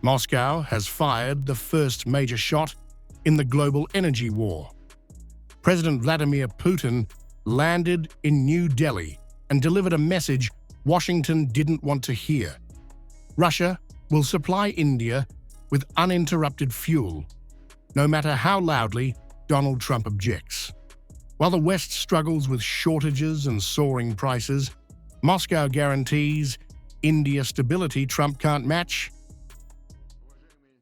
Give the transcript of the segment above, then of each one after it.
Moscow has fired the first major shot in the global energy war. President Vladimir Putin landed in New Delhi and delivered a message Washington didn't want to hear. Russia will supply India with uninterrupted fuel, no matter how loudly Donald Trump objects. While the West struggles with shortages and soaring prices, Moscow guarantees India stability Trump can't match.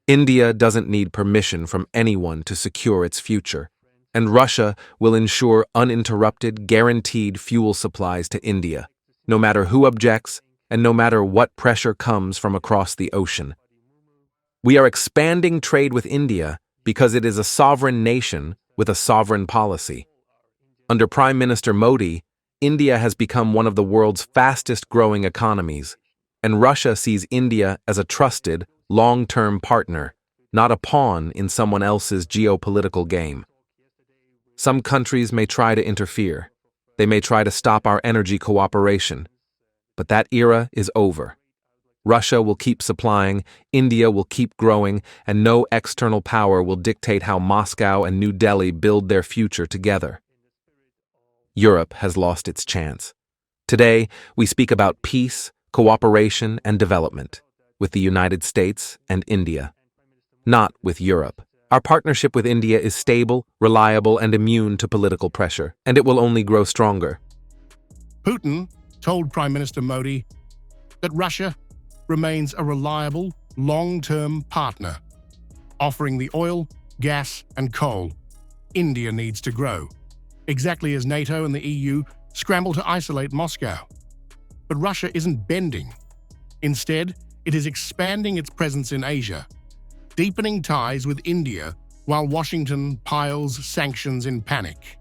India doesn't need permission from anyone to secure its future, and Russia will ensure uninterrupted, guaranteed fuel supplies to India, no matter who objects and no matter what pressure comes from across the ocean. We are expanding trade with India because it is a sovereign nation with a sovereign policy. Under Prime Minister Modi, India has become one of the world's fastest-growing economies, and Russia sees India as a trusted, long-term partner, not a pawn in someone else's geopolitical game. Some countries may try to interfere. They may try to stop our energy cooperation. But that era is over. Russia will keep supplying, India will keep growing, and no external power will dictate how Moscow and New Delhi build their future together. Europe has lost its chance. Today, we speak about peace, cooperation, and development with the United States and India, not with Europe. Our partnership with India is stable, reliable, and immune to political pressure, and it will only grow stronger. Putin told Prime Minister Modi that Russia remains a reliable, long-term partner, offering the oil, gas, and coal India needs to grow, exactly as NATO and the EU scramble to isolate Moscow. But Russia isn't bending. Instead, it is expanding its presence in Asia, deepening ties with India while Washington piles sanctions in panic.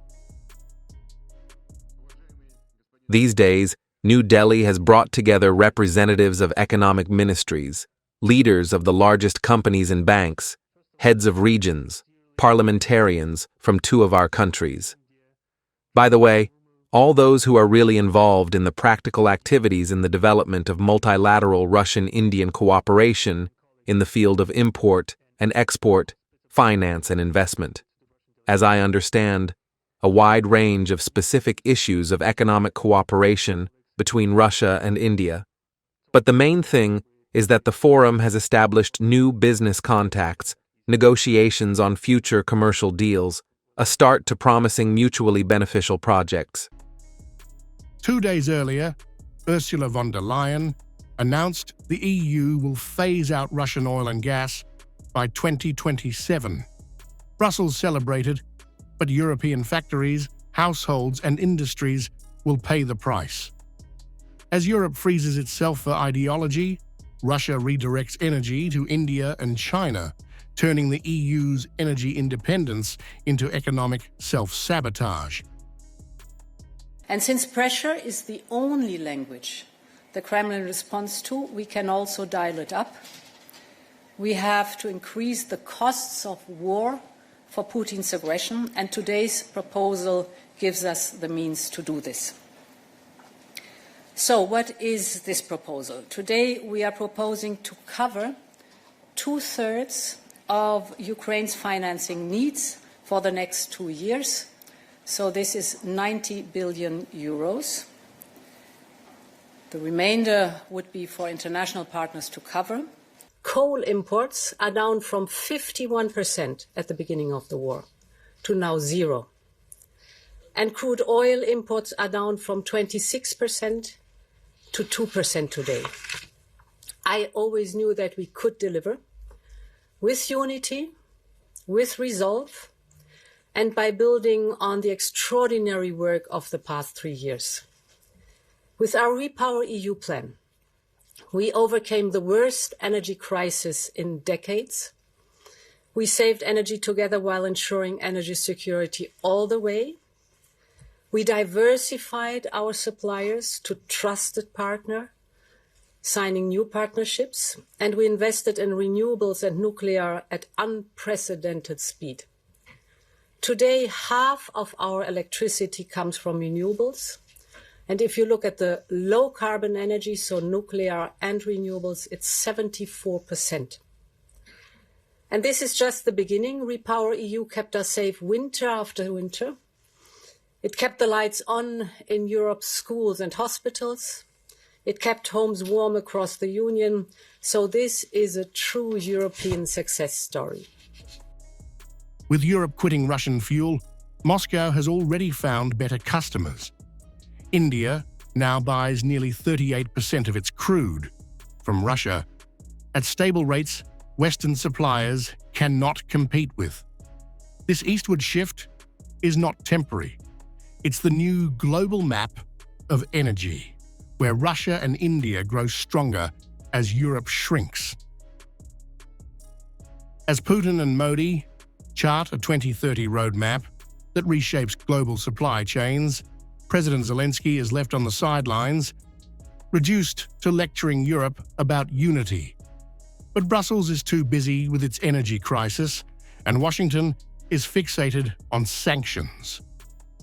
These days, New Delhi has brought together representatives of economic ministries, leaders of the largest companies and banks, heads of regions, parliamentarians from 2 of our countries. By the way, all those who are really involved in the practical activities in the development of multilateral Russian-Indian cooperation in the field of import and export, finance and investment. As I understand, a wide range of specific issues of economic cooperation between Russia and India. But the main thing is that the forum has established new business contacts, negotiations on future commercial deals, a start to promising mutually beneficial projects. 2 days earlier, Ursula von der Leyen announced the EU will phase out Russian oil and gas by 2027. Brussels celebrated, but European factories, households, and industries will pay the price. As Europe freezes itself for ideology, Russia redirects energy to India and China, turning the EU's energy independence into economic self-sabotage. And since pressure is the only language the Kremlin responds to, we can also dial it up. We have to increase the costs of war for Putin's aggression, and today's proposal gives us the means to do this. So what is this proposal? Today we are proposing to cover 2/3 of Ukraine's financing needs for the next 2 years. So this is 90 billion euros. The remainder would be for international partners to cover. Coal imports are down from 51% at the beginning of the war to now 0. And crude oil imports are down from 26% to 2% today. I always knew that we could deliver with unity, with resolve, and by building on the extraordinary work of the past 3 years. With our Repower EU plan, we overcame the worst energy crisis in decades. We saved energy together while ensuring energy security all the way. We diversified our suppliers to trusted partner, signing new partnerships, and we invested in renewables and nuclear at unprecedented speed. Today, half of our electricity comes from renewables. And if you look at the low carbon energy, so nuclear and renewables, it's 74%. And this is just the beginning. Repower EU kept us safe winter after winter. It kept the lights on in Europe's schools and hospitals. It kept homes warm across the Union. So this is a true European success story. With Europe quitting Russian fuel, Moscow has already found better customers. India now buys nearly 38% of its crude from Russia at stable rates Western suppliers cannot compete with. This eastward shift is not temporary. It's the new global map of energy, where Russia and India grow stronger as Europe shrinks. As Putin and Modi chart a 2030 roadmap that reshapes global supply chains, President Zelensky is left on the sidelines, reduced to lecturing Europe about unity. But Brussels is too busy with its energy crisis, and Washington is fixated on sanctions.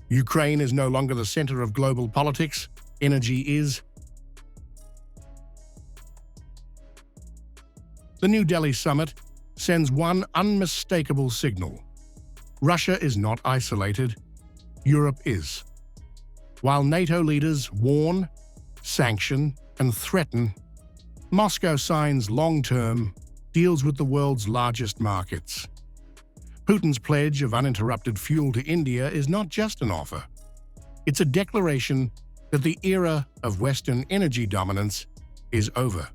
Ukraine is no longer the center of global politics, energy is. The New Delhi summit sends one unmistakable signal. Russia is not isolated, Europe is. While NATO leaders warn, sanction, and threaten, Moscow signs long-term deals with the world's largest markets. Putin's pledge of uninterrupted fuel to India is not just an offer. It's a declaration that the era of Western energy dominance is over.